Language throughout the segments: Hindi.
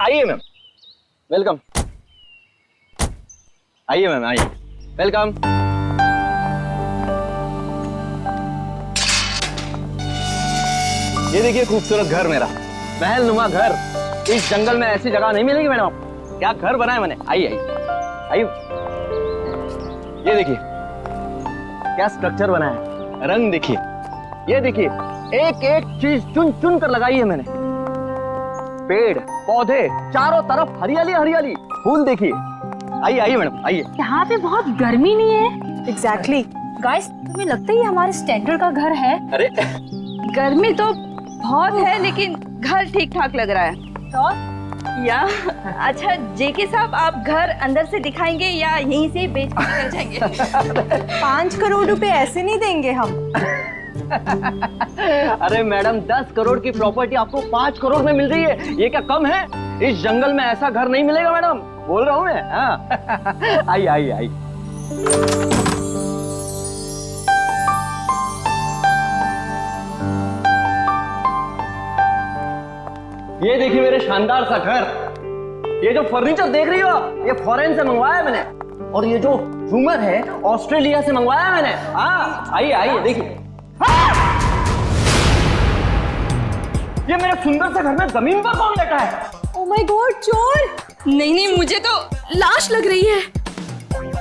आइए मैम, वेलकम। आइए मैम, आइए, वेलकम। ये देखिए खूबसूरत घर मेरा, महल नुमा घर। इस जंगल में ऐसी जगह नहीं मिलेगी मैडम। क्या घर बनाया मैंने। आइए आइए आइए, ये देखिए क्या स्ट्रक्चर बनाया है, रंग देखिए, ये देखिए एक एक चीज चुन चुन कर लगाई है मैंने। पेड़ पौधे चारों तरफ हरियाली हरियाली, फूल देखिए। आइए आइए मैडम, आइए। यहाँ पे बहुत गर्मी नहीं है? एग्जैक्टली। गाइस, तुम्हें लगता है ये हमारे स्टैंडर्ड का घर है? अरे गर्मी तो बहुत है लेकिन घर ठीक ठाक लग रहा है। तो या अच्छा जेके साहब, आप घर अंदर से दिखाएंगे या यहीं से बेच कर निकल जाएंगे? 5 करोड़ रुपए ऐसे नहीं देंगे हम। अरे मैडम, 10 करोड़ की प्रॉपर्टी आपको 5 करोड़ में मिल रही है, ये क्या कम है? इस जंगल में ऐसा घर नहीं मिलेगा मैडम, बोल रहा हूँ मैं। हाँ। आइए आइए आइए। ये देखिए मेरे शानदार सा घर। ये जो फर्नीचर देख रही हो ये फॉरेन से मंगवाया है मैंने, और ये जो झूमर है ऑस्ट्रेलिया से मंगवाया है मैंने। हाँ आइए आइए देखिए। ये मेरे सुंदर से घर में जमीन पर कौन बैठा है? ओह माय गॉड, चोर! नहीं, मुझे तो लाश लग रही है।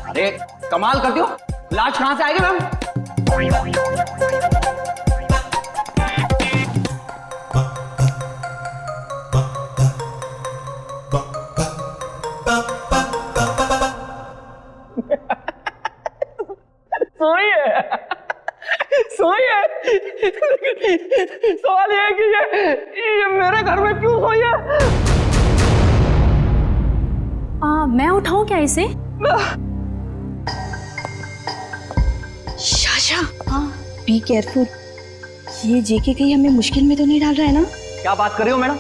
अरे कमाल करती हो, लाश कहां से आएगी मैम? सोई है। सवाल ये है कि ये मेरे घर में क्यों सोई है? मैं उठाऊं क्या इसे? शाशा, हाँ बी केयरफुल। ये जेके कहीं हमें मुश्किल में तो नहीं डाल रहा है ना? क्या बात कर रही हो मैडम?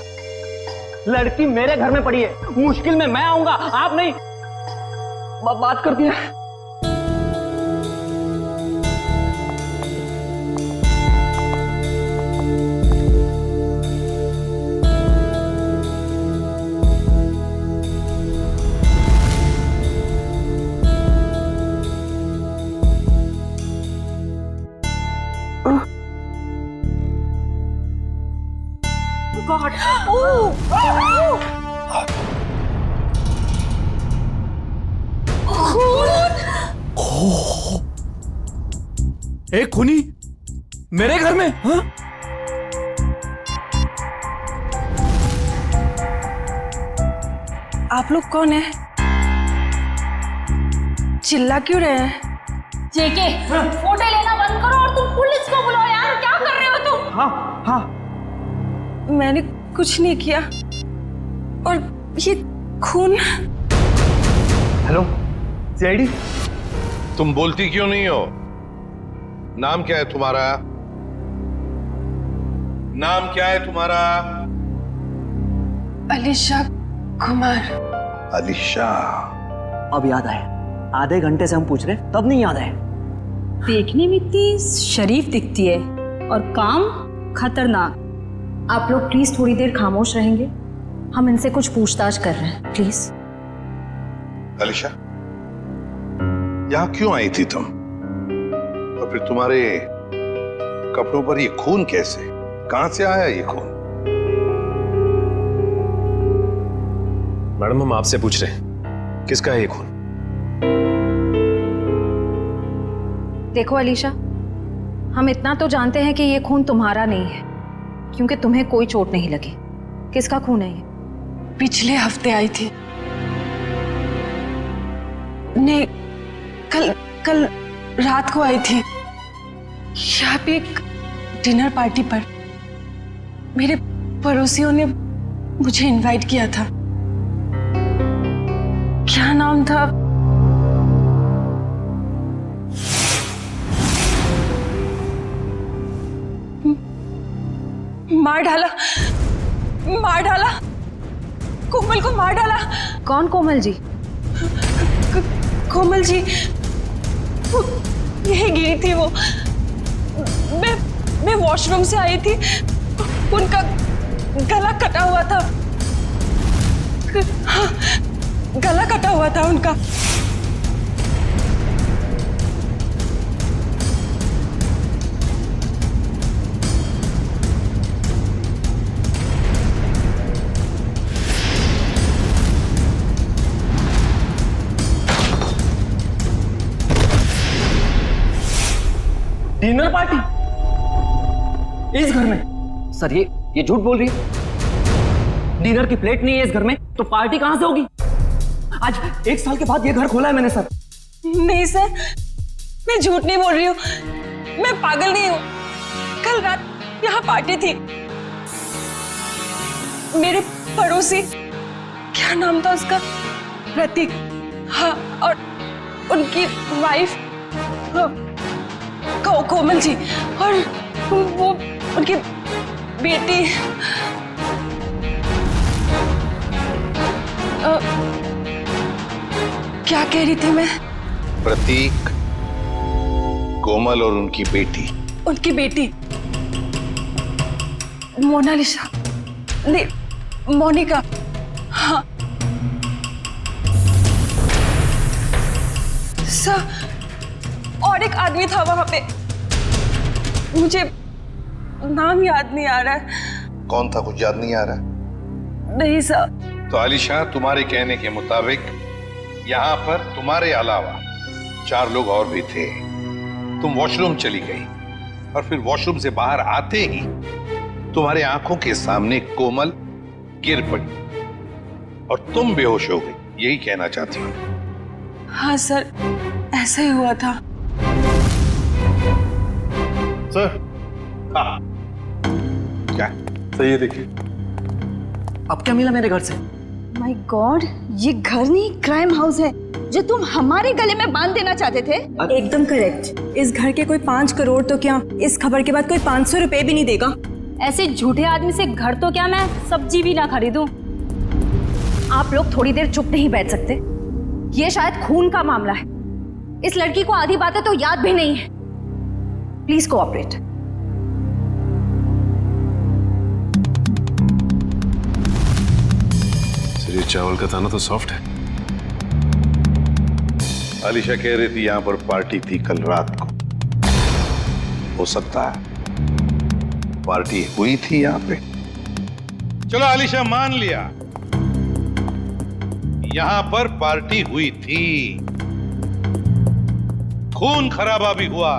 लड़की मेरे घर में पड़ी है, मुश्किल में मैं आऊंगा, आप नहीं। बात करती है। गॉड, एक खूनी मेरे घर में? हाँ? आप लोग कौन है? चिल्ला क्यों रहे हैं? जेके, फोटो लेना बंद करो और तुम पुलिस को बुलाओ यार। क्या कर रहे हो तुम? हाँ हाँ, मैंने कुछ नहीं किया। और ये खून। Hello CID. तुम बोलती क्यों नहीं हो? नाम क्या है तुम्हारा? नाम क्या है तुम्हारा? अलीशा कुमार। अलीशा। अब याद आया, आधे घंटे से हम पूछ रहे तब नहीं याद आया। देखने में इतनी शरीफ दिखती है और काम खतरनाक। आप लोग प्लीज थोड़ी देर खामोश रहेंगे, हम इनसे कुछ पूछताछ कर रहे हैं, प्लीज। अलीशा, यहां क्यों आई थी तुम? और फिर तुम्हारे कपड़ों पर ये खून कैसे? कहां से आया ये खून? मैडम, हम आपसे पूछ रहे हैं, किसका है ये खून? देखो अलीशा, हम इतना तो जानते हैं कि ये खून तुम्हारा नहीं है, क्योंकि तुम्हें कोई चोट नहीं लगी। किसका खून है ये? पिछले हफ्ते आई थी। नहीं, कल रात को आई थी। यहाँ पे एक डिनर पार्टी पर मेरे पड़ोसियों ने मुझे इनवाइट किया था। क्या नाम था? मार डाला, कोमल को मार डाला। कौन कोमल जी? कोमल जी, वो यही गिरी थी। वो मैं वॉशरूम से आई थी, उनका गला कटा हुआ था। हाँ, गला कटा हुआ था उनका। डिनर पार्टी इस घर में? सर ये झूठ बोल रही है। डिनर की प्लेट नहीं है इस घर में, तो पार्टी कहां से होगी? आज 1 साल के बाद ये घर खोला है मैंने सर। नहीं सर, मैं झूठ नहीं बोल रही हूँ, मैं पागल नहीं हूँ। कल रात यहाँ पार्टी थी। मेरे पड़ोसी, क्या नाम था उसका, प्रतीक, हाँ, और उनकी वाइफ कोमल जी, और वो उनकी बेटी क्या कह रही थी मैं? प्रतीक, कोमल और उनकी बेटी मोनालिसा, नहीं, मोनिका, हाँ। सर, और एक आदमी था वहां पे, मुझे नाम याद नहीं आ रहा है। कौन था, कुछ याद नहीं आ रहा? नहीं सर। तो आलिशा, तुम्हारे कहने के मुताबिक यहाँ पर तुम्हारे अलावा 4 लोग और भी थे। तुम वॉशरूम चली गई और फिर वॉशरूम से बाहर आते ही तुम्हारे आंखों के सामने कोमल गिर पड़ी और तुम बेहोश हो गई। यही कहना चाहती हूँ? हाँ सर, ऐसा ही हुआ था। सर, हाँ, क्या सही है, देखिए। अब क्या मिला मेरे घर से? माय गॉड, ये घर नहीं क्राइम हाउस है जो तुम हमारे गले में बांध देना चाहते थे। एकदम करेक्ट। इस घर के कोई 5 करोड़ तो क्या, इस खबर के बाद कोई 500 रुपए भी नहीं देगा। ऐसे झूठे आदमी से घर तो क्या, मैं सब्जी भी ना खरीदूं। आप लोग थोड़ी देर चुप नहीं बैठ सकते? ये शायद खून का मामला है। इस लड़की को आधी बातें तो याद भी नहीं है। Please cooperate. ये चावल का दाना तो सॉफ्ट है। आलिशा कह रही थी यहाँ पर पार्टी थी कल रात को। हो सकता है पार्टी हुई थी यहाँ पे। चलो आलिशा, मान लिया यहाँ पर पार्टी हुई थी, खून खराबा भी हुआ,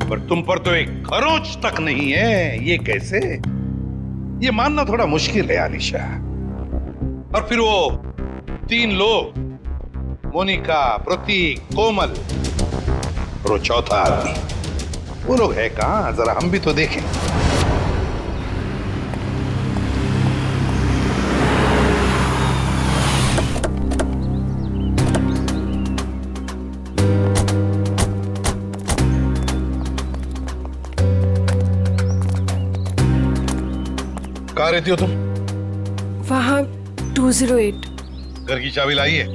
पर तुम पर तो एक खरोंच तक नहीं है। ये कैसे? ये मानना थोड़ा मुश्किल है आलिशा। और फिर वो 3 लोग, मोनिका, प्रतीक, कोमल और वो चौथा आदमी, वो लोग है कहां? जरा हम भी तो देखें। कहाँ रहती हो तुम? वहाँ 208। घर की चाबी लाई है?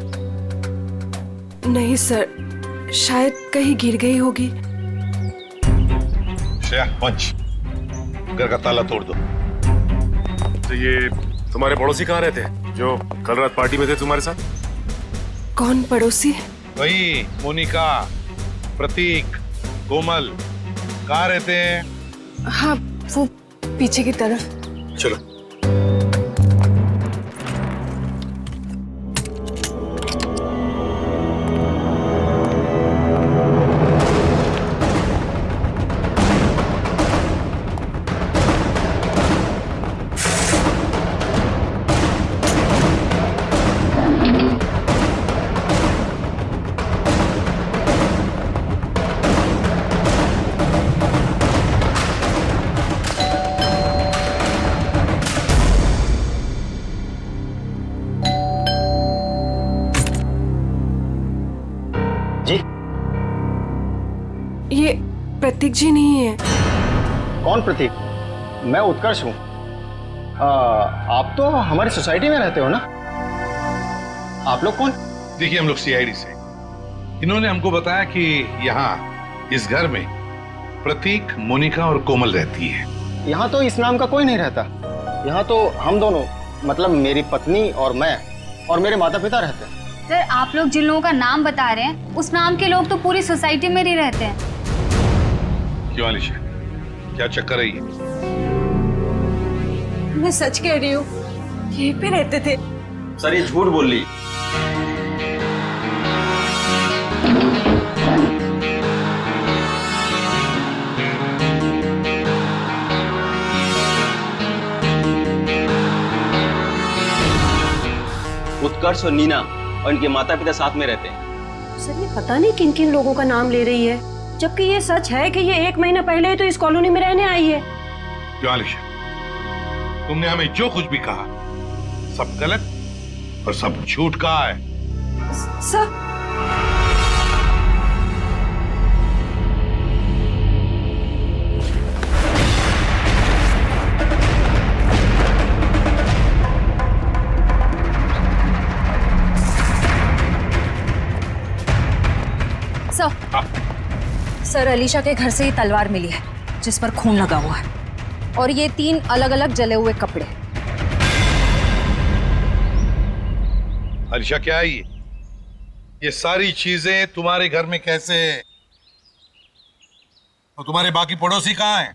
नहीं सर, शायद कहीं गिर गई होगी। श्रेया, पंच, घर का ताला तोड़ दो। तो ये तुम्हारे पड़ोसी कहाँ रहते हैं जो कल रात पार्टी में थे तुम्हारे साथ? कौन पड़ोसी? वही मोनिका, प्रतीक, कोमल, कहाँ रहते हैं? हाँ, वो पीछे की तरफ। चलो। ये प्रतीक जी नहीं है। कौन प्रतीक? मैं उत्कर्ष हूँ। आप तो हमारी सोसाइटी में रहते हो ना? आप लोग कौन? देखिए, हम लोग सीआईडी से। इन्होंने हमको बताया कि यहाँ इस घर में प्रतीक, मोनिका और कोमल रहती है। यहाँ तो इस नाम का कोई नहीं रहता। यहाँ तो हम दोनों मतलब मेरी पत्नी और मैं और मेरे माता पिता रहते हैं। सर, आप लोग जिन लोगों का नाम बता रहे हैं उस नाम के लोग तो पूरी सोसाइटी में ही रहते हैं। क्यों अलीशा, क्या चक्कर है ये? मैं सच कह रही हूँ, यहीं पे रहते थे। सर ये झूठ बोल रही। उत्कर्ष और नीना और इनके माता पिता साथ में रहते हैं। सर ये पता नहीं किन किन लोगों का नाम ले रही है, जबकि ये सच है कि ये 1 महीना पहले ही तो इस कॉलोनी में रहने आई है। क्यों अलीशा, तुमने हमें जो कुछ भी कहा सब गलत और सब झूठ कहा है। सर सर, अलीशा के घर से ही तलवार मिली है जिस पर खून लगा हुआ है, और ये 3 अलग अलग जले हुए कपड़े। अलीशा क्या है ये सारी चीजें तुम्हारे घर में कैसे है? और तुम्हारे बाकी पड़ोसी कहाँ हैं?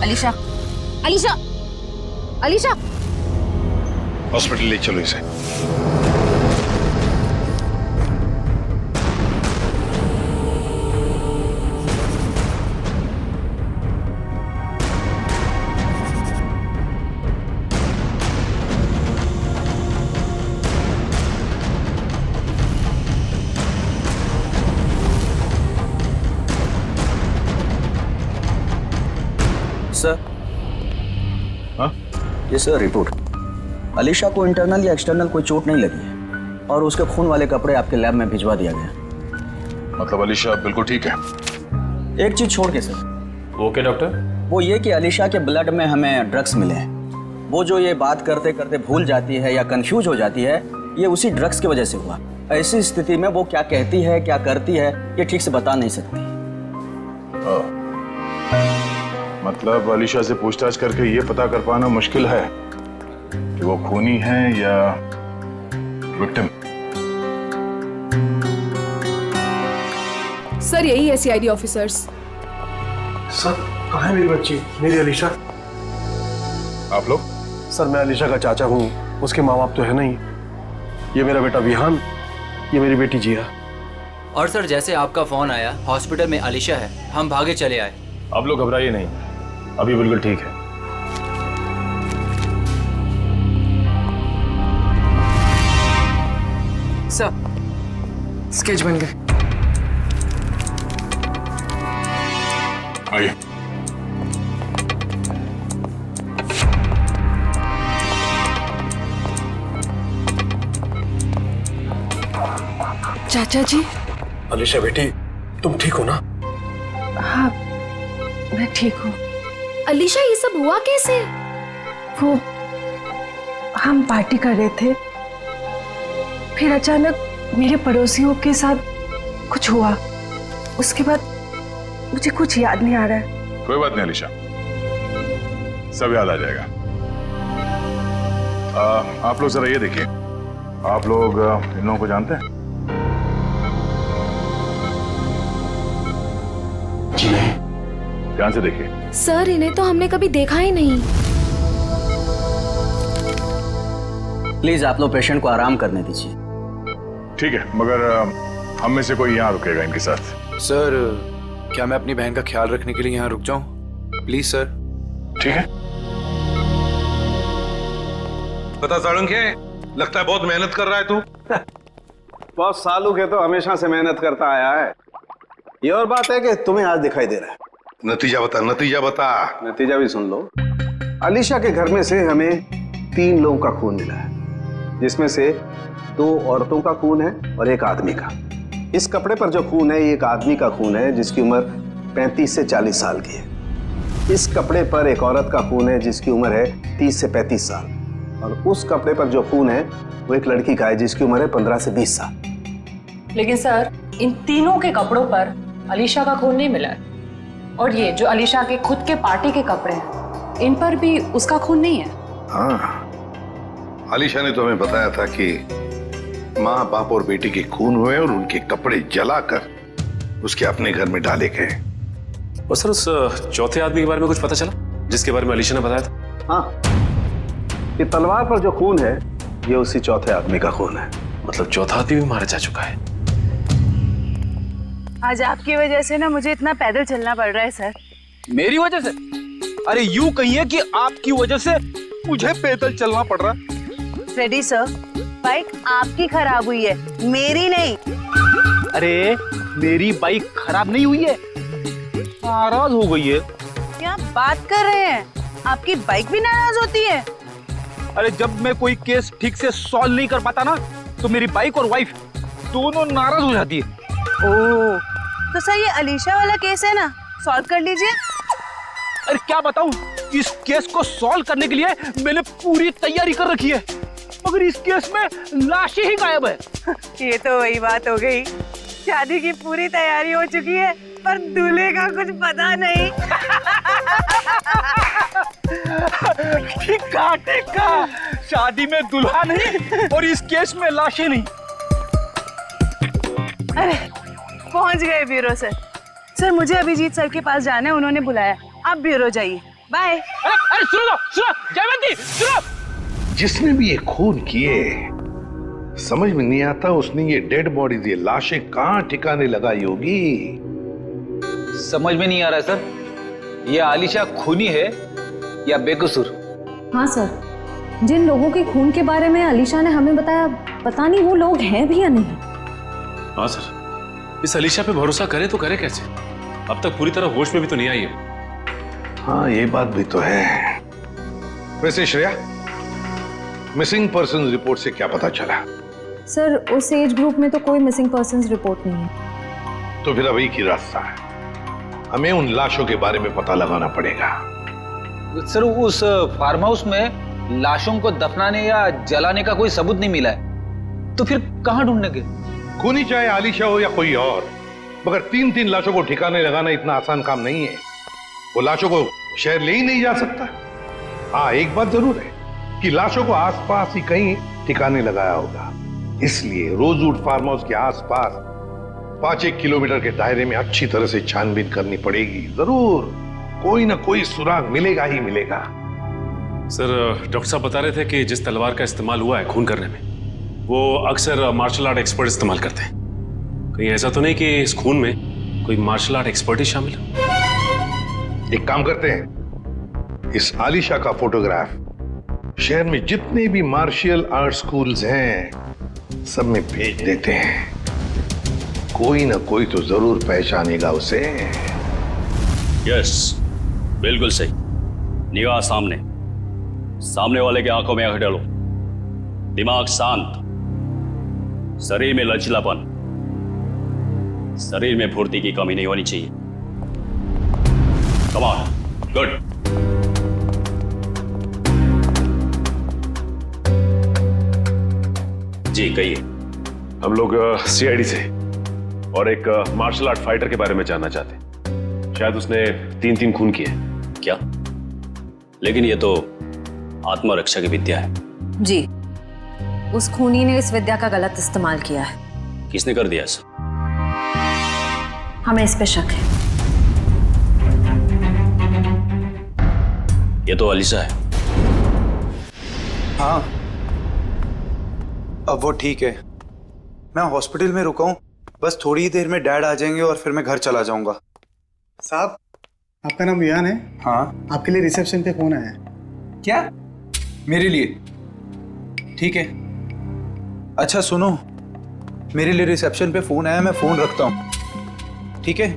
अलीशा, अलीशा, अलीशा! हॉस्पिटल ले चलो इसे। सर, हाँ? ये सर रिपोर्ट। अलीशा को इंटरनल या एक्सटर्नल कोई चोट नहीं लगी है और उसके खून वाले कपड़े आपके लैब में भिजवा दिया गया। मतलब अलीशा बिल्कुल ठीक है? एक चीज छोड़ के सर। Okay doctor. वो ये कि अलीशा के ब्लड में हमें ड्रग्स मिले हैं। वो जो ये बात करते करते भूल जाती है या कंफ्यूज हो जाती है, ये उसी ड्रग्स की वजह से हुआ। ऐसी स्थिति में वो क्या कहती है क्या करती है ये ठीक से बता नहीं सकती। मतलब अलीशा से पूछताछ करके ये पता कर पाना मुश्किल है कि वो खूनी है या विक्टिम। सर यही है सीआईडी ऑफिसर्स। सर कहाँ है मेरी बच्ची, मेरी अलीशा? आप लोग? सर मैं अलीशा का चाचा हूँ, उसके माँ बाप तो है नहीं। ये मेरा बेटा विहान, ये मेरी बेटी जिया। और सर जैसे आपका फोन आया हॉस्पिटल में अलीशा है, हम भागे चले आए। आप लोग घबराइए नहीं, अभी बिल्कुल ठीक है। सर स्केच बन गए। आइए। चाचा जी। अलीशा बेटी, तुम ठीक हो ना? हाँ मैं ठीक हूँ। अलीशा ये सब हुआ कैसे? वो हम पार्टी कर रहे थे, फिर अचानक मेरे पड़ोसियों के साथ कुछ हुआ। उसके बाद मुझे कुछ याद नहीं आ रहा है। कोई बात नहीं अलीशा, सब याद आ जाएगा। आप लोग जरा ये देखिए, आप लोग इन लोगों को जानते हैं? जी नहीं। ध्यान से देखिए। सर इन्हें तो हमने कभी देखा ही नहीं। प्लीज आप लोग पेशेंट को आराम करने दीजिए। ठीक है, मगर हम में से कोई यहाँ रुकेगा इनके साथ? सर क्या मैं अपनी बहन का ख्याल रखने के लिए यहाँ रुक जाऊं? Please sir. ठीक है। बता साळुंखे, लगता है बहुत मेहनत कर रहा है तू। बॉस सालू के तो हमेशा से मेहनत करता आया है। ये और बात है कि तुम्हें आज दिखाई दे रहा है। नतीजा बता, नतीजा बता। नतीजा भी सुन लो। अलीशा के घर में से हमें 3 लोगों का खून मिला है, जिसमें से 2 औरतों का खून है और 1 आदमी का। इस कपड़े पर जो खून है ये एक आदमी का खून है जिसकी उम्र 35 से 40 साल की है। इस कपड़े पर एक औरत का खून है जिसकी उम्र है 30 से 35 साल, और उस कपड़े पर जो खून है वो एक लड़की का है जिसकी उम्र है 15 से 20 साल। लेकिन सर इन तीनों के कपड़ों पर अलीशा का खून नहीं मिला है। और ये जो अलीशा के खुद के पार्टी के कपड़े हैं, इन पर भी उसका खून नहीं है। हाँ, आलिशा ने तो हमें बताया था कि माँ बाप और बेटी के खून हुए और उनके कपड़े जलाकर उसके अपने घर में डाले गए। और सर उस चौथे आदमी के बारे में कुछ पता चला जिसके बारे में अलीशा ने बताया था? हाँ, ये तलवार पर जो खून है ये उसी चौथे आदमी का खून है। मतलब चौथा आदमी भी मारा जा चुका है। आज आपकी वजह से ना मुझे इतना पैदल चलना पड़ रहा है सर। मेरी वजह से? अरे यूं कहिए कि आपकी वजह से मुझे पैदल चलना पड़ रहा है। फ्रेडी सर, बाइक आपकी खराब हुई है, मेरी नहीं। अरे मेरी बाइक खराब नहीं हुई है, नाराज हो गई है। क्या बात कर रहे हैं? आपकी बाइक भी नाराज होती है? अरे जब मैं कोई केस ठीक से सॉल्व नहीं कर पाता ना, तो मेरी बाइक और वाइफ दोनों नाराज हो जाती है। ओह, तो सर ये अलीशा वाला केस है ना, सॉल्व कर लीजिए। अरे क्या बताऊं, इस केस को सॉल्व करने के लिए मैंने पूरी तैयारी कर रखी है, मगर इस केस में लाशें ही गायब है। ये तो वही बात हो गई, शादी की पूरी तैयारी हो चुकी है पर दूल्हे का कुछ पता नहीं। ठीक कहा, शादी में दुल्हा नहीं और इस केस में लाशें नहीं। अरे पहुंच गए ब्यूरो सर। सर मुझे अभिजीत सर के पास जाना है, उन्होंने बुलाया। आप ब्यूरो जाइए, बाय। अरे सुनो जयवंती, सुनो। जिसने भी ये खून किए, समझ में नहीं आता उसने ये डेड बॉडीज, ये लाशें कहाँ ठिकाने लगाई होगी। समझ में नहीं आ रहा सर, ये आलिशा खूनी है या बेकसूर। हाँ सर, जिन लोगों के खून के बारे में अलीशा ने हमें बताया, पता नहीं वो लोग हैं भी या नहीं। हाँ सर, इस अलीशा पे भरोसा करें तो करें कैसे? अब तक पूरी तरह होश में भी तो नहीं आई है। हाँ ये बात भी तो है। वैसे श्रेया, मिसिंग पर्सन रिपोर्ट से क्या पता चला? सर उस एज ग्रुप में तो कोई मिसिंग पर्संस रिपोर्ट नहीं है। तो फिर अब एक ही रास्ता है, हमें उन लाशों के बारे में पता लगाना पड़ेगा। सर उस फार्म हाउस में लाशों को दफनाने या जलाने का कोई सबूत नहीं मिला है, तो फिर कहाँ ढूंढने के? खूनी चाहे आलिशा हो या कोई और, मगर 3-3 लाशों को ठिकाने लगाना इतना आसान काम नहीं है। वो लाशों को शहर ले ही नहीं जा सकता। हाँ एक बात जरूर है कि लाशों को आसपास ही कहीं ठिकाने लगाया होगा, इसलिए रोजवुड फार्म हाउस के आसपास 5-1 किलोमीटर के दायरे में अच्छी तरह से छानबीन करनी पड़ेगी। जरूर कोई ना कोई सुराग मिलेगा ही मिलेगा। सर डॉक्टर साहब बता रहे थे कि जिस तलवार का इस्तेमाल हुआ है खून करने में, वो अक्सर मार्शल आर्ट एक्सपर्ट इस्तेमाल करते हैं। कहीं ऐसा तो नहीं कि इस खून में कोई मार्शल आर्ट एक्सपर्ट ही शामिल है? एक काम करते हैं, इस आलिशा का फोटोग्राफ शहर में जितने भी मार्शल आर्ट स्कूल्स हैं सब में भेज देते हैं। कोई ना कोई तो जरूर पहचानेगा उसे। यस, बिल्कुल सही। निगाह सामने, सामने वाले की आंखों में आंख डालो, दिमाग शांत, शरीर में लचीलापन, शरीर में फुर्ती की कमी नहीं होनी चाहिए। Come on, good. जी कहिए। हम लोग सीआईडी से और एक मार्शल आर्ट फाइटर के बारे में जानना चाहते हैं। शायद उसने 3 खून किए। क्या? लेकिन ये तो आत्मरक्षा की विद्या है। जी, उस खूनी ने इस विद्या का गलत इस्तेमाल किया है। किसने कर दिया ऐसा? हमें इस पे शक है। ये तो अलीशा है। हाँ, अब वो ठीक है। मैं हॉस्पिटल में रुका हूँ, बस थोड़ी ही देर में डैड आ जाएंगे और फिर मैं घर चला जाऊंगा। साहब, आपका नाम विहान है? हाँ। आपके लिए रिसेप्शन पे फोन आया है। क्या? मेरे लिए? ठीक है। अच्छा सुनो, मेरे लिए रिसेप्शन पे फोन आया, मैं फोन रखता हूँ, ठीक है?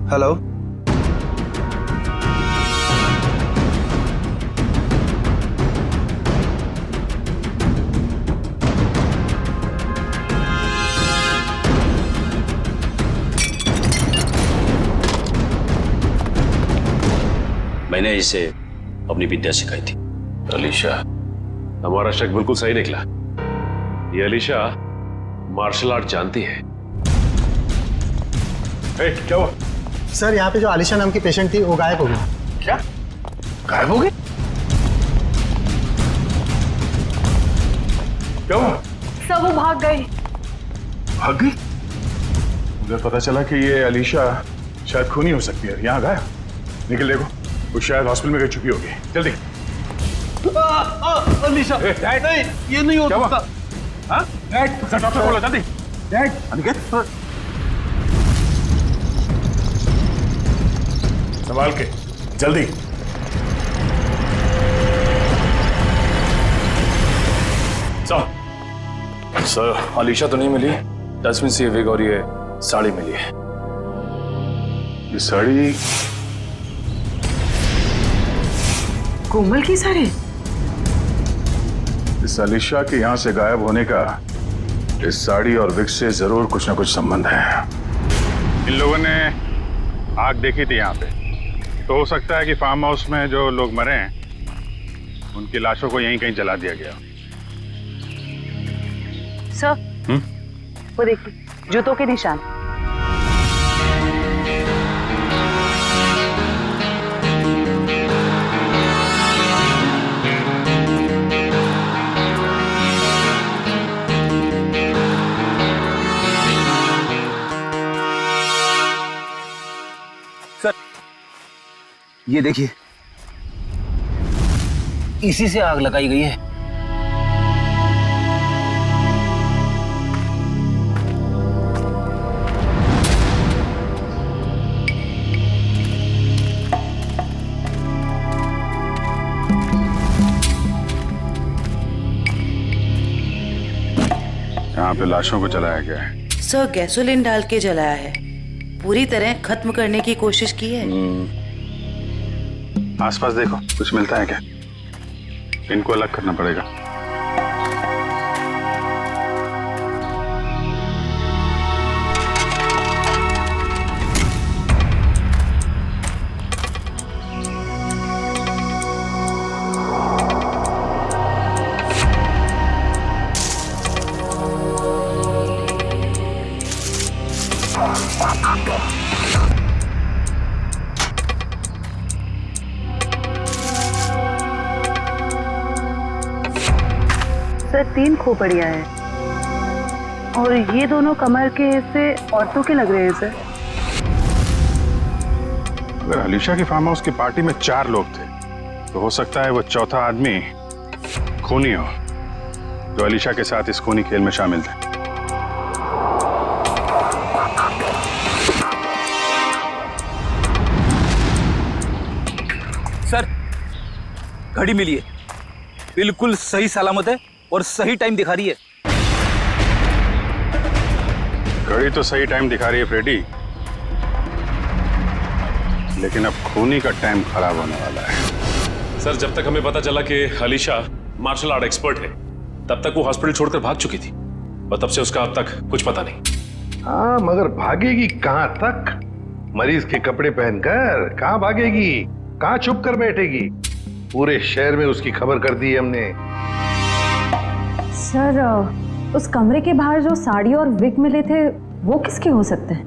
हेलो, मैंने इसे अपनी विद्या सिखाई थी। अलीशा, हमारा शक बिल्कुल सही निकला। ये अलीशा मार्शल आर्ट जानती है। क्या हुआ? सर यहाँ पे जो आलिशा नाम की पेशेंट थी वो गायब हो गई। क्या गायब हो गई? क्या हुआ? सर वो भाग गई। भाग गई? मुझे पता चला कि ये अलीशा शायद खूनी हो सकती है। यहाँ गायब। निकल देखो, वो शायद हॉस्पिटल में गई चुकी होगी। जल्दी। अलीशा नहीं, ये नहीं हो सकता। हाँ? डॉक्टर बोलो जल्दी। अनिकेत संभाल के जल्दी। सर अलीशा तो नहीं मिली। डस्टबिन से ये विग और ये साड़ी मिली है। ये साड़ी कोमल की साड़ी? इस अलीशा के यहाँ से गायब होने का इस साड़ी और विग से जरूर कुछ ना कुछ संबंध है। इन लोगों ने आग देखी थी यहाँ पे, तो हो सकता है कि फार्म हाउस में जो लोग मरे हैं उनकी लाशों को यहीं कहीं जला दिया गया। सर वो देखिए, जूतों के निशान। सर ये देखिए, इसी से आग लगाई गई है। यहाँ पे लाशों को जलाया गया है। सर गैसोलीन डाल के जलाया है। पूरी तरह खत्म करने की कोशिश की है। आसपास देखो, कुछ मिलता है क्या? इनको अलग करना पड़ेगा। सर 3 खोपड़ियां हैं और ये दोनों कमर के हिस्से औरतों के लग रहे हैं सर। अगर अलीशा की फार्म हाउस की पार्टी में 4 लोग थे तो हो सकता है वो चौथा आदमी खूनी हो, जो अलीशा के साथ इस खूनी खेल में शामिल थे। सर घड़ी मिली है, बिल्कुल सही सलामत है और सही टाइम दिखा रही है। घड़ी तो सही टाइम दिखा रही है फ्रेडी, लेकिन अब खूनी का टाइम खराब होने वाला है। सर जब तक हमें पता चला कि अलीशा मार्शल आर्ट एक्सपर्ट है, तब तक वो हॉस्पिटल छोड़कर भाग चुकी थी और तब से उसका अब तक कुछ पता नहीं। हाँ, मगर भागेगी कहां तक? मरीज के कपड़े पहनकर कहां भागेगी? कहां छुप कर बैठेगी? पूरे शहर में उसकी खबर कर दी है हमने। सर उस कमरे के बाहर जो साड़ी और विग मिले थे वो किसके हो सकते हैं?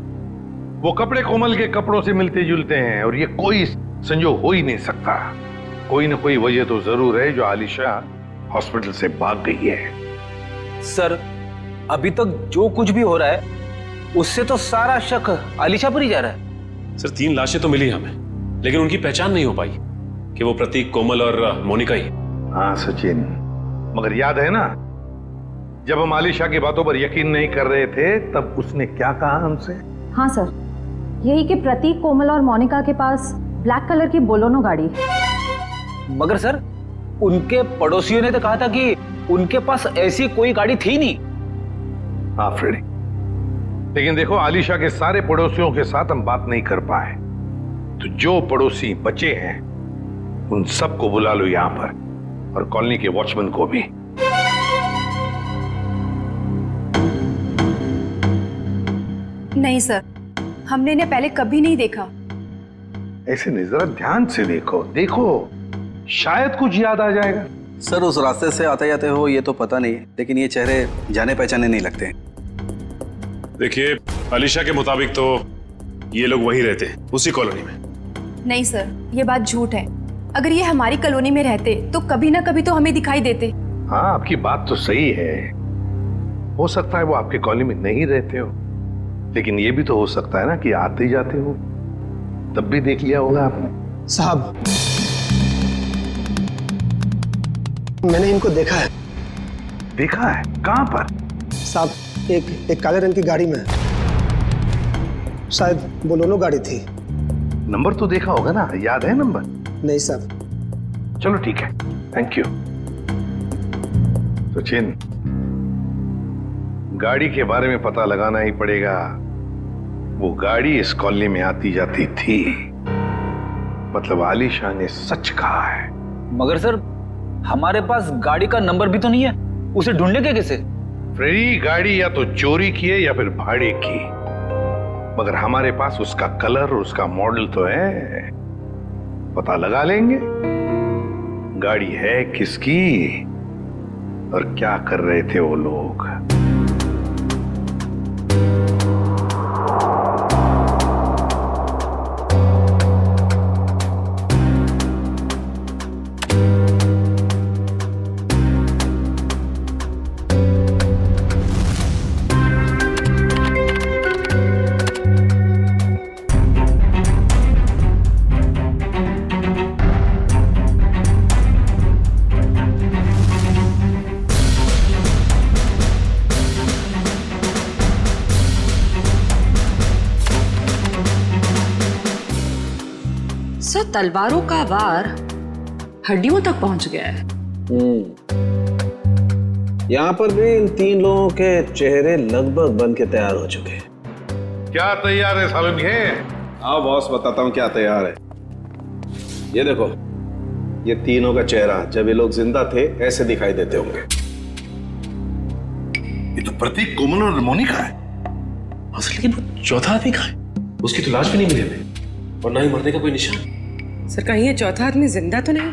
वो कपड़े कोमल के कपड़ों से मिलते जुलते हैं और ये कोई संजोग हो ही नहीं सकता। कोई ना कोई वजह तो जरूर है जो आलिशा हॉस्पिटल से भाग गई है। सर अभी तक जो कुछ भी हो रहा है उससे तो सारा शक आलिशा पर ही जा रहा है। सर 3 लाशें तो मिली हमें, लेकिन उनकी पहचान नहीं हो पाई कि वो प्रतीक, कोमल और मोनिका ही। हाँ सचिन, मगर याद है ना जब हम आलिशा की बातों पर यकीन नहीं कर रहे थे तब उसने क्या कहा हमसे? हाँ सर, यही कि प्रतीक, कोमल और मोनिका के पास ब्लैक कलर की बोलोनो गाड़ी है। मगर सर उनके पड़ोसियों ने तो कहा था कि उनके पास ऐसी कोई गाड़ी थी नहीं। हाँ फ्रेडी, लेकिन देखो आलिशा के सारे पड़ोसियों के साथ हम बात नहीं कर पाए, तो जो पड़ोसी बचे हैं उन सबको बुला लो यहां पर और कॉलोनी के वॉचमैन को भी। नहीं सर, हमने इन्हें पहले कभी नहीं देखा। ऐसे नहीं, जरा ध्यान से देखो, देखो शायद कुछ याद आ जाएगा। सर उस रास्ते से आते जाते हो ये तो पता नहीं, लेकिन ये चेहरे जाने पहचाने नहीं लगते। देखिए, अलीशा के मुताबिक तो ये लोग वहीं रहते हैं, उसी कॉलोनी में। नहीं सर, ये बात झूठ है। अगर ये हमारी कॉलोनी में रहते तो कभी ना कभी तो हमें दिखाई देते। हाँ, आपकी बात तो सही है। हो सकता है वो आपके कॉलोनी में नहीं रहते हो, लेकिन ये भी तो हो सकता है ना कि आते जाते हो, तब भी देख लिया होगा आपने। साहब, मैंने इनको देखा है। देखा है? कहां पर? साहब, एक काले रंग की गाड़ी में, शायद बोलेरो गाड़ी थी। नंबर तो देखा होगा ना, याद है नंबर? नहीं साहब। चलो ठीक है, थैंक यू। सचिन, गाड़ी के बारे में पता लगाना ही पड़ेगा। वो गाड़ी इस कॉलोनी में आती जाती थी, मतलब आलिशा ने सच कहा है। मगर सर, हमारे पास गाड़ी का नंबर भी तो नहीं है, उसे ढूंढने के कैसे? फ्रेडी गाड़ी या तो चोरी की है या फिर भाड़े की, मगर हमारे पास उसका कलर और उसका मॉडल तो है, पता लगा लेंगे गाड़ी है किसकी और क्या कर रहे थे वो लोग। सर, तलवारों का वार हड्डियों तक पहुंच गया है। यहाँ पर भी इन 3 लोगों के चेहरे लगभग बन के तैयार हो चुके हैं। क्या तैयार है सालन के? हाँ बॉस, बताता हूँ क्या तैयार है। ये देखो, ये तीनों का चेहरा जब ये लोग जिंदा थे ऐसे दिखाई देते होंगे। ये तो प्रतीक, कोमल और मोनिका है। लेकिन वो चौथा आदमी कहाँ है? उसकी तो लाश भी नहीं मिली हमें, और ना ही मरने का कोई निशान। सर, कहीं ये चौथा आदमी जिंदा तो नहीं?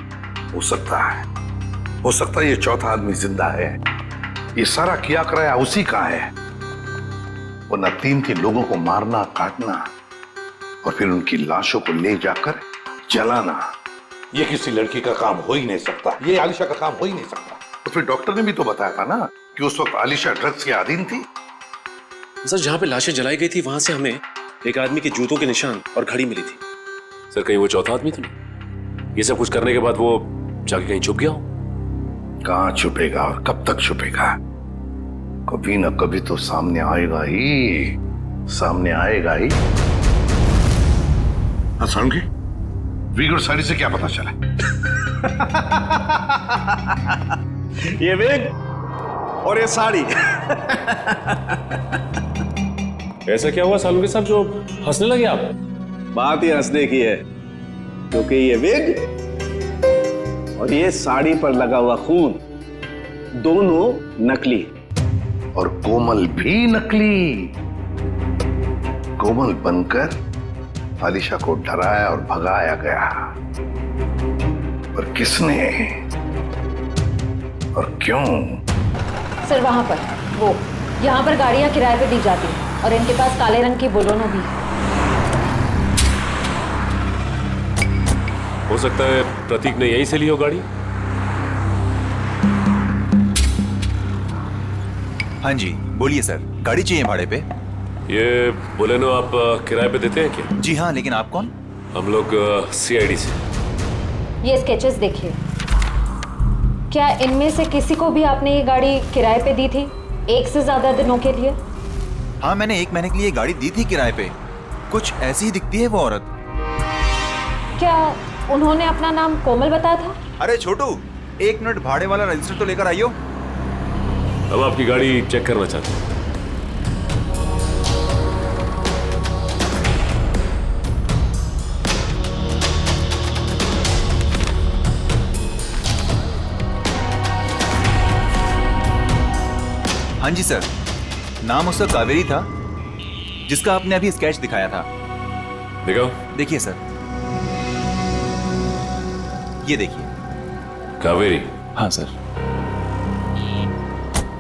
हो सकता है, हो सकता है ये चौथा आदमी जिंदा है। ये सारा किया कराया उसी का है, वरना 3 लोगों को मारना, काटना और फिर उनकी लाशों को ले जाकर जलाना, ये किसी लड़की का काम हो ही नहीं सकता। ये आलिशा का काम हो ही नहीं सकता। तो फिर डॉक्टर ने भी तो बताया था ना कि उस वक्त आलिशा ड्रग्स के अधीन थी। सर, जहां पे लाशें जलाई गई थी वहां से हमें एक आदमी के जूतों के निशान और घड़ी मिली थी। सर, कहीं वो चौथा आदमी तो नहीं? ये सब कुछ करने के बाद वो जाके कहीं छुप गया हो? कहां छुपेगा और कब तक छुपेगा? कभी ना कभी तो सामने आएगा ही, सामने आएगा ही। हाँ, के विग और साड़ी से क्या पता चला? ये विग और ये साड़ी। ऐसा क्या हुआ सालू के साथ जो हंसने लगे आप? बात ही हंसने की है, क्योंकि ये विग और ये साड़ी पर लगा हुआ खून दोनों नकली, और कोमल भी नकली। कोमल बनकर आलिशा को डराया और भगाया गया, पर किसने और क्यों? सर, वहां पर वो, यहाँ पर गाड़ियां किराए पे दी जाती हैं और इनके पास काले रंग की बोलेरो भी है। हो सकता है प्रतीक ने यहीं से ली हो गाड़ी। हाँ जी, बोलिए सर, गाड़ी चाहिए भाड़े पे? ये बोलेरो आप किराए पे देते हैं क्या? जी हाँ, लेकिन आप कौन? हम लोग CID से। ये स्केचेस देखिए, क्या इनमें से किसी को भी आपने ये गाड़ी किराए पे दी थी 1 से ज्यादा दिनों के लिए? हाँ, मैंने 1 महीने के लिए गाड़ी दी थी किराए पे। कुछ ऐसी ही दिखती है वो औरत। क्या उन्होंने अपना नाम कोमल बताया था? अरे छोटू, 1 मिनट, भाड़े वाला रजिस्टर तो लेकर आइयो। अब आपकी गाड़ी चेक करना चाहते हैं। हाँ जी सर, नाम उसका कावेरी था, जिसका आपने अभी स्केच दिखाया था। दिखाओ। देखिए सर, ये देखिए। कावेरी? हाँ सर।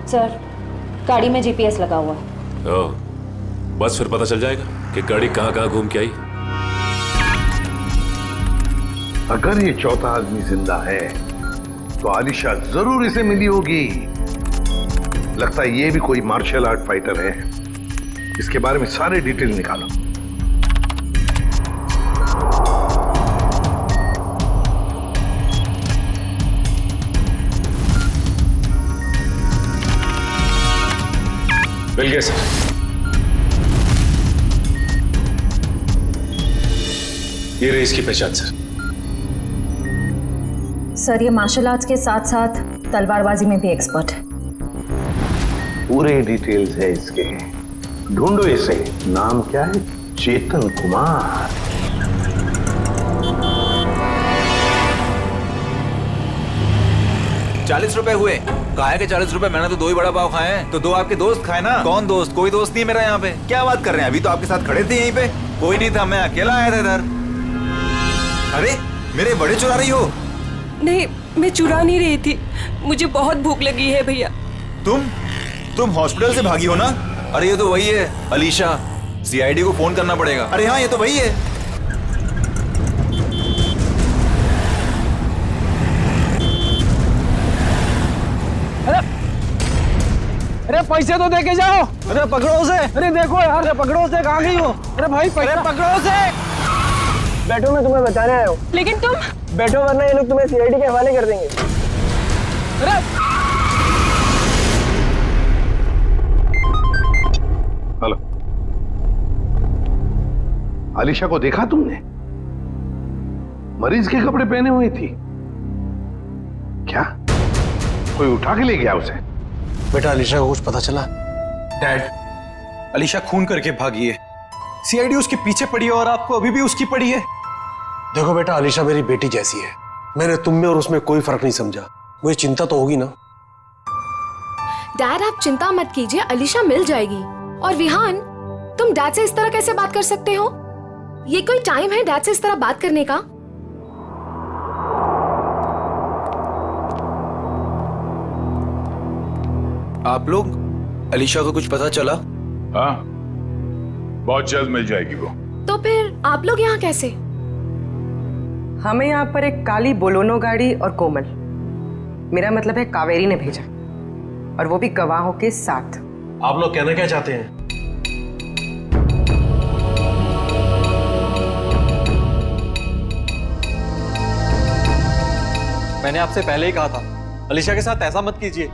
सर, गाड़ी में जीपीएस लगा हुआ है। ओह, बस फिर पता चल जाएगा कि गाड़ी कहाँ घूम के आई। अगर ये चौथा आदमी जिंदा है तो आलिशा जरूर इसे मिली होगी। लगता है ये भी कोई मार्शल आर्ट फाइटर है। इसके बारे में सारे डिटेल निकालो। मिल गया सर। ये रही इसकी पहचान सर। सर, ये मार्शल आर्ट्स के साथ साथ तलवारबाजी में भी एक्सपर्ट है। पूरे डिटेल्स है इसके। ढूंढो इसे। नाम क्या है? चेतन कुमार। ₹40 हुए। काहे के ₹40? मैंने तो 2 ही बड़ा पाव खाए हैं। तो 2 आपके दोस्त खाए ना। कौन दोस्त? कोई दोस्त नहीं मेरा यहाँ पे। क्या बात कर रहे हैं? अभी तो आपके साथ खड़े थे यहीं पे। कोई नहीं था, मैं अकेला आया था इधर। अरे मेरे बड़े चुरा रही हो? नहीं, मैं चुरा नहीं रही थी। मुझे बहुत भूख लगी है भैया। तुम हॉस्पिटल से भागी हो ना? अरे ये तो वही है अलीशा। सीआईडी को फोन करना पड़ेगा। अरे हाँ, ये तो वही है। अरे पैसे तो देके जाओ। अरे पकड़ो उसे। अरे देखो यार, अरे पकड़ो उसे। कहाँ गई हो? अरे भाई पैसे पकड़ो उसे। बैठो, मैं तुम्हें बताने आया हूँ। लेकिन तुम बैठो वरना ये लोग तुम्हें सीआईडी के हवाले कर देंगे। अरे हेलो, आलिशा को देखा तुमने? मरीज के कपड़े पहने हुई थी। क्या कोई उठा के ले गया उसे? बेटा, अलीशा को कुछ पता चला? डैड, अलीशा खून करके भागी है। सीआईडी उसके पीछे पड़ी है और आपको अभी भी उसकी पड़ी है। देखो बेटा, अलीशा मेरी बेटी जैसी है। मैंने तुम में और उसमें कोई फर्क नहीं समझा। मुझे चिंता तो होगी ना। डैड, आप चिंता मत कीजिए, अलीशा मिल जाएगी। और विहान, तुम डैड से इस तरह कैसे बात कर सकते हो? ये कोई टाइम है डैड से इस तरह बात करने का? आप लोग, अलीशा को कुछ पता चला? हाँ, बहुत जल्द मिल जाएगी वो। तो फिर आप लोग यहाँ कैसे? हमें यहाँ पर एक काली बोलोनो गाड़ी और कोमल, मेरा मतलब है कावेरी ने भेजा, और वो भी गवाहों के साथ। आप लोग कहना क्या चाहते हैं? मैंने आपसे पहले ही कहा था, अलीशा के साथ ऐसा मत कीजिए।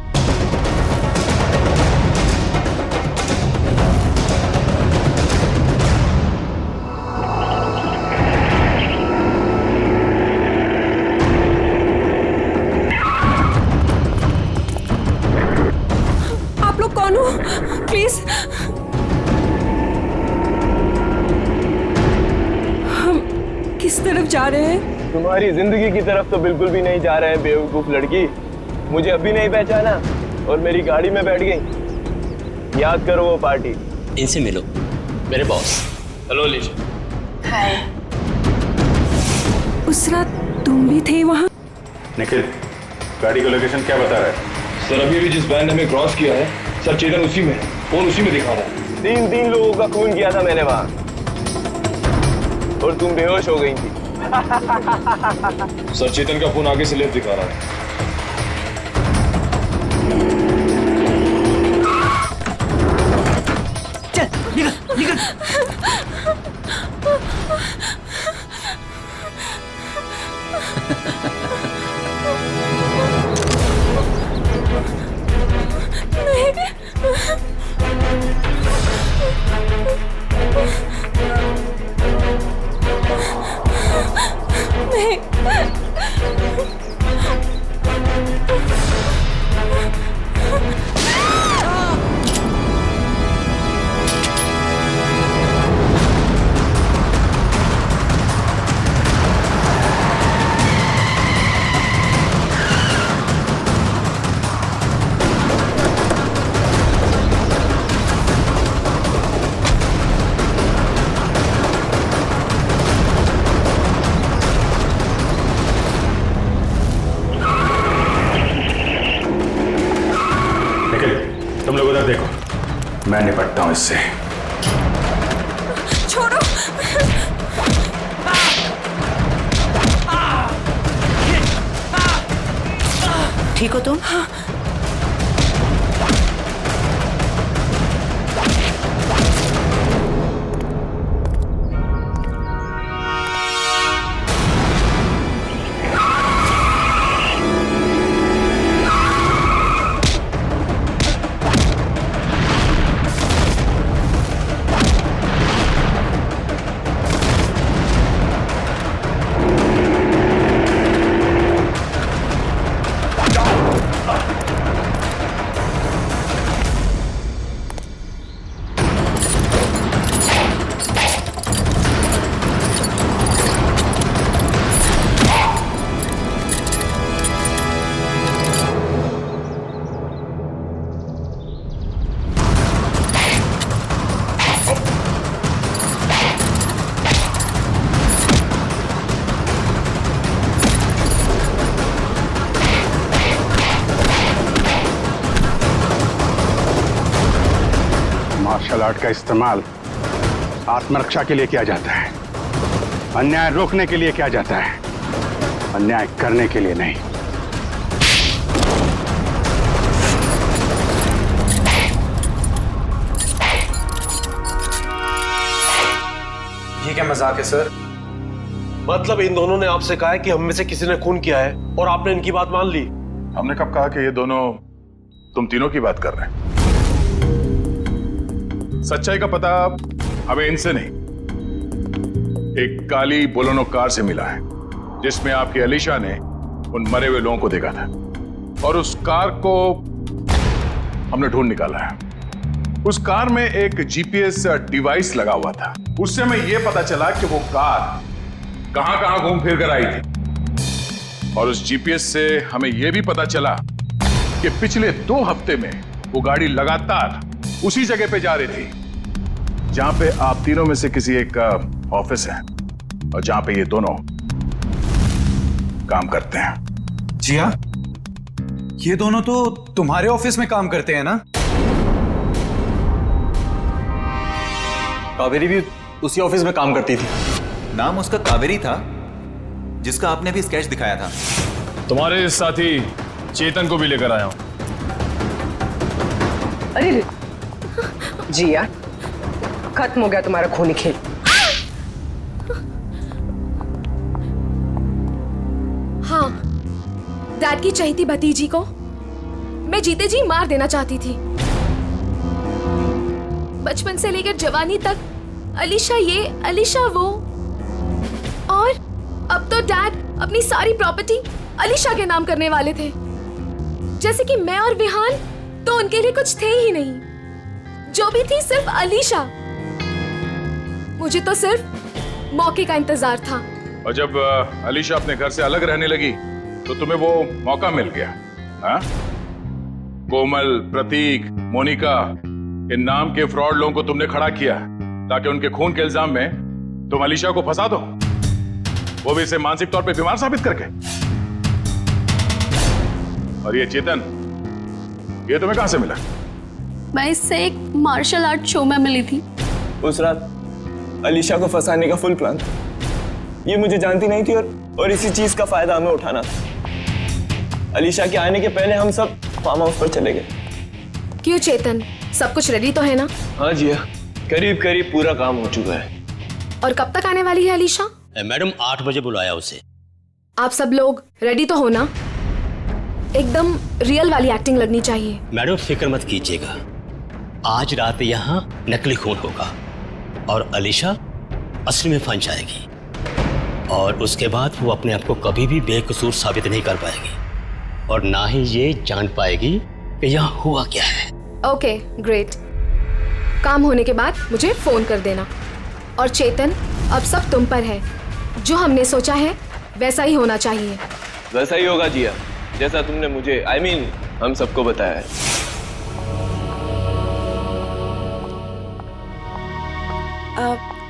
आप लोग कौन हो? प्लीज, हम किस तरफ जा रहे हैं? तुम्हारी जिंदगी की तरफ तो बिल्कुल भी नहीं जा रहे हैं बेवकूफ लड़की। मुझे अभी नहीं पहचाना और मेरी गाड़ी में बैठ गई। याद करो वो पार्टी। इनसे मिलो, मेरे बॉस। हेलो अलीशा। हाय। उस रात तुम भी थे वहाँ? निखिल, गाड़ी का लोकेशन क्या बता रहा है? सर अभी भी जिस वैन ने हमें क्रॉस किया है सर, चेतन उसी में है। फोन उसी में दिखा रहा है। 3 लोगों का खून किया था मैंने वहां, और तुम बेहोश हो गई थी। सर चेतन का फोन आगे से लेफ्ट दिखा रहा है। चल निकल निकल। उधर देखो, मैं निपटता हूं इससे। छोड़ो। ठीक हो तुम? मार्शल आर्ट का इस्तेमाल आत्मरक्षा के लिए किया जाता है, अन्याय रोकने के लिए किया जाता है, अन्याय करने के लिए नहीं। ये क्या मजाक है सर? मतलब इन दोनों ने आपसे कहा है कि हम में से किसी ने खून किया है और आपने इनकी बात मान ली? हमने कब कहा कि ये दोनों तुम तीनों की बात कर रहे हैं? सच्चाई का पता हमें इनसे नहीं, एक काली बोलेरो कार से मिला है जिसमें आपकी अलीशा ने उन मरे हुए लोगों को देखा था, और उस कार को हमने ढूंढ निकाला है। उस कार में एक जीपीएस डिवाइस लगा हुआ था। उससे हमें यह पता चला कि वो कार कहां कहां घूम फिर कर आई थी, और उस जीपीएस से हमें यह भी पता चला कि पिछले 2 हफ्ते में वो गाड़ी लगातार उसी जगह पे जा रही थी जहां पे आप तीनों में से किसी एक का ऑफिस है और जहां पे ये दोनों काम करते हैं। जी हाँ, ये दोनों तो तुम्हारे ऑफिस में काम करते हैं ना? कावेरी भी उसी ऑफिस में काम करती थी। नाम उसका कावेरी था, जिसका आपने भी स्केच दिखाया था। तुम्हारे साथी चेतन को भी लेकर आया हूं। अरे जिया, खत्म हो गया तुम्हारा खूनी खेल। हाँ, डैड की चहेती भतीजी को मैं जीते जी मार देना चाहती थी। बचपन से लेकर जवानी तक अलीशा ये, अलीशा वो, और अब तो डैड अपनी सारी प्रॉपर्टी अलीशा के नाम करने वाले थे, जैसे कि मैं और विहान तो उनके लिए कुछ थे ही नहीं, जो भी थी सिर्फ अलीशा। मुझे तो सिर्फ मौके का इंतजार था। और जब अलीशा अपने घर से अलग रहने लगी तो तुम्हें वो मौका मिल गया, हाँ? कोमल, प्रतीक, मोनिका, इन नाम के फ्रॉड लोगों को तुमने खड़ा किया ताकि उनके खून के इल्जाम में तुम अलीशा को फंसा दो, वो भी इसे मानसिक तौर पे बीमार साबित करके। और ये चेतन, ये तुम्हें कहां से मिला? मैं इससे एक मार्शल आर्ट शो में मिली थी। उस रात अलीशा को फंसाने का फुल प्लान था। ये मुझे जानती नहीं थी और इसी चीज का फायदा हमें उठाना था। अलीशा के आने के पहले हम सब फार्म हाउस पर चले गए। क्यों चेतन, सब कुछ रेडी तो है ना? हाँ जी, करीब करीब पूरा काम हो चुका है। और कब तक आने वाली है अलीशा? मैडम 8 बजे बुलाया उसे। आप सब लोग रेडी तो हो ना? एकदम रियल वाली एक्टिंग लगनी चाहिए। मैडम फिक्र मत कीजिएगा, आज रात यहाँ नकली खून होगा और अलीशा असली में फंस जाएगी, और उसके बाद वो अपने आप को कभी भी बेकसूर साबित नहीं कर पाएगी और ना ही ये जान पाएगी कि यहाँ हुआ क्या है। Okay, great. काम होने के बाद मुझे फोन कर देना। और चेतन, अब सब तुम पर है। जो हमने सोचा है वैसा ही होना चाहिए। वैसा ही होगा जिया, जैसा तुमने मुझे हम सबको बताया है।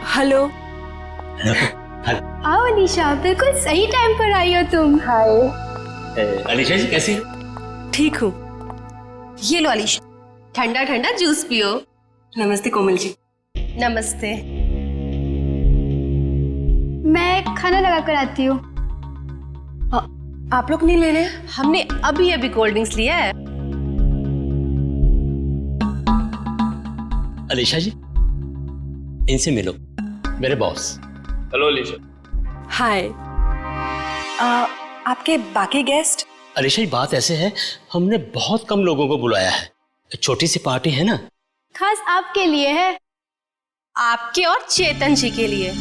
हेलो। आओ अलीशा, बिल्कुल सही टाइम पर आई हो तुम। अलीशा जी कैसी? ठीक हूँ। ये लो अलीशा, ठंडा ठंडा जूस पियो। नमस्ते कोमल जी। नमस्ते। मैं खाना लगा कर आती हूँ। आप लोग नहीं ले रहे? हमने अभी अभी कोल्ड ड्रिंक्स लिया है। अलीशा जी, इनसे मिलो, मेरे बॉस। हेलो अलीशा। हाय। आपके बाकी गेस्ट? अलीशा जी, बात ऐसे है, हमने बहुत कम लोगों को बुलाया है, छोटी सी पार्टी है ना। खास आपके लिए है, आपके और चेतन जी के लिए।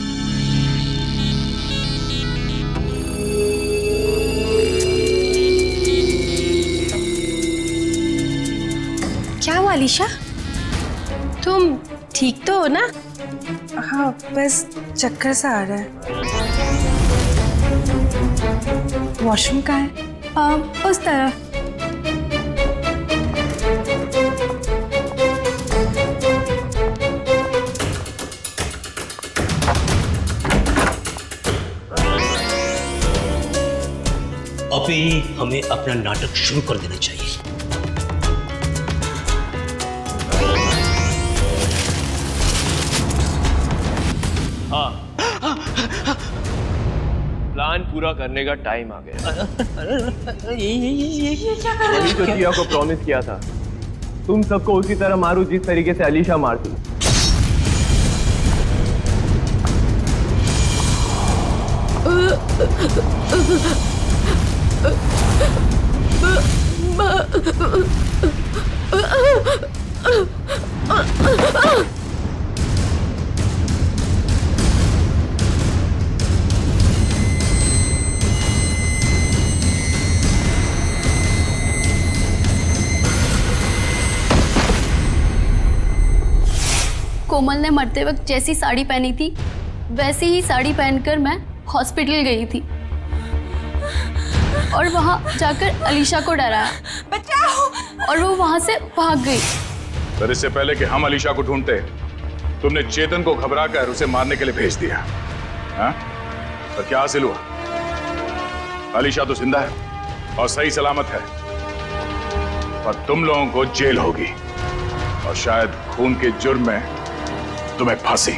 क्या हुआ अलीशा? तुम ठीक तो हो ना? हाँ, बस चक्कर सा आ रहा है। वॉशरूम कहाँ है? उस तरफ। अभी हमें अपना नाटक शुरू कर देना चाहिए। हाँ, प्लान पूरा करने का टाइम आ गया। वही तो जिया को प्रॉमिस किया था, तुम सबको उसी तरह मारू जिस तरीके से अलीशा मारती। कोमल ने मरते वक्त जैसी साड़ी पहनी थी वैसी ही साड़ी पहनकर मैं हॉस्पिटल गई थी और वहां जाकर अलीशा को डराया, बचाओ, और वो वहां से भाग गई। पर इससे पहले कि हम अलीशा को ढूंढते, तुमने चेतन को घबराकर उसे मारने के लिए भेज दिया। हाँ? पर क्या हासिल हुआ? अलीशा तो जिंदा है और सही सलामत है, पर तुम लोगों को जेल होगी और शायद खून के जुर्म में तुम्हें फांसी।